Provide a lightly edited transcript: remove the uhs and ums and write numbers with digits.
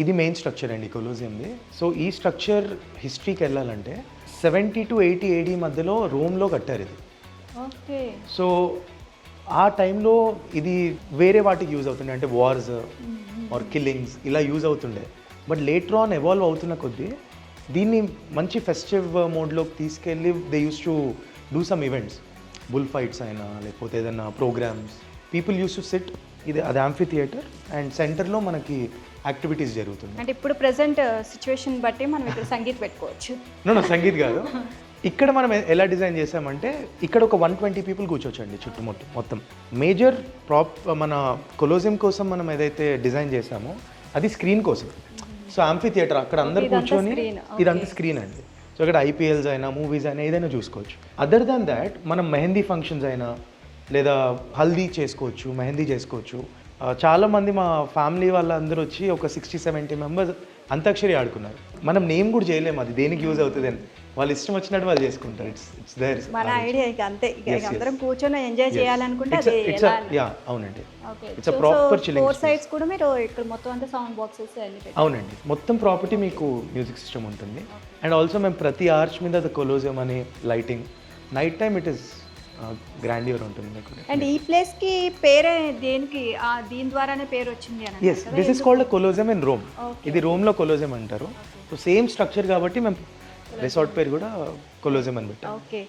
ఇది main structure అండి కొలోజియంది. So ఈ స్ట్రక్చర్ హిస్టరీకి వెళ్ళాలంటే 70 to 80 AD మధ్యలో రోమ్లో కట్టారు ఇది. ఓకే. సో ఆ టైంలో ఇది వేరే వాటికి యూజ్ అవుతుండే, అంటే వార్స్ ఆర్ కిల్లింగ్స్ ఇలా యూజ్ అవుతుండే. బట్ లేటర్ ఆన్ ఎవాల్వ్ అవుతున్న కొద్దీ దీన్ని మంచి ఫెస్టివ్ మోడ్లోకి తీసుకెళ్ళి they use to do some events, bull fights అయినా లేకపోతే ఏదైనా programs, people use to sit. ఇది అది యాంఫీ థియేటర్ అండ్ సెంటర్లో మనకి యాక్టివిటీస్ జరుగుతుంది. అంటే ఇప్పుడు ప్రెసెంట్ సిచ్యువేషన్ బట్టి మనం ఇక్కడ సంగీత్ పెట్టుకోవచ్చు. నో సంగీత్ కాదు. ఇక్కడ మనం ఎలా డిజైన్ చేసామంటే ఇక్కడ ఒక 120 పీపుల్ కూర్చోవచ్చండి చుట్టుముట్టు మొత్తం. మేజర్ మన కొలోజియం కోసం మనం ఏదైతే డిజైన్ చేసామో అది స్క్రీన్ కోసం. సో యాంఫీ థియేటర్ అక్కడ అందరు కూర్చొని ఇదంతా స్క్రీన్ అండి. సో ఇక్కడ ఐపీఎల్స్ అయినా మూవీస్ అయినా ఏదైనా చూసుకోవచ్చు. అదర్ దాన్ దాట్ మనం మెహందీ ఫంక్షన్స్ అయినా లేదా హల్దీ చేసుకోవచ్చు, మెహందీ చేసుకోవచ్చు. చాలామంది మా ఫ్యామిలీ వాళ్ళందరూ వచ్చి ఒక 60-70 మెంబర్స్ అంతాక్షరి ఆడుకున్నారు. మనం నేమ్ కూడా చేయలేము అది దేనికి యూజ్ అవుతుంది అని. వాళ్ళు ఇష్టం వచ్చినట్టు వాళ్ళు చేసుకుంటారు. ఇట్స్ దేర్ మన ఐడియా ఇక అంతే. ఇక అందరం కూర్చొని ఎంజాయ్ చేయాలనుకుంటే అది యా అవునండి. Okay. It's a proper chilling. 4 sides కూడా మీరు ఇక్కడ మొత్తం అంతా సౌండ్ బాక్సెస్ అన్ని పెట్టారు. అవునండి. మొత్తం ప్రాపర్టీ మీకు మ్యూజిక్ సిస్టమ్ ఉంటుంది. అండ్ ఆల్సో మేము ప్రతి ఆర్చ్ మీద ద కొలోజియం అని lighting, night time it is grandeur ఉంటుంది మీకు. అండ్ ఈ ప్లేస్ కి పేరే దేనికి దీని ద్వారానే పేరు వచ్చింది అని? Yes, this is called Colosseum in Rome. ఇది రోమ్లో కొలోజియం అంటారు. సో సేమ్ స్ట్రక్చర్ కాబట్టి మేము రిసార్ట్ పేరు కూడా కొలోజియం అని పెట్టాం. ఓకే.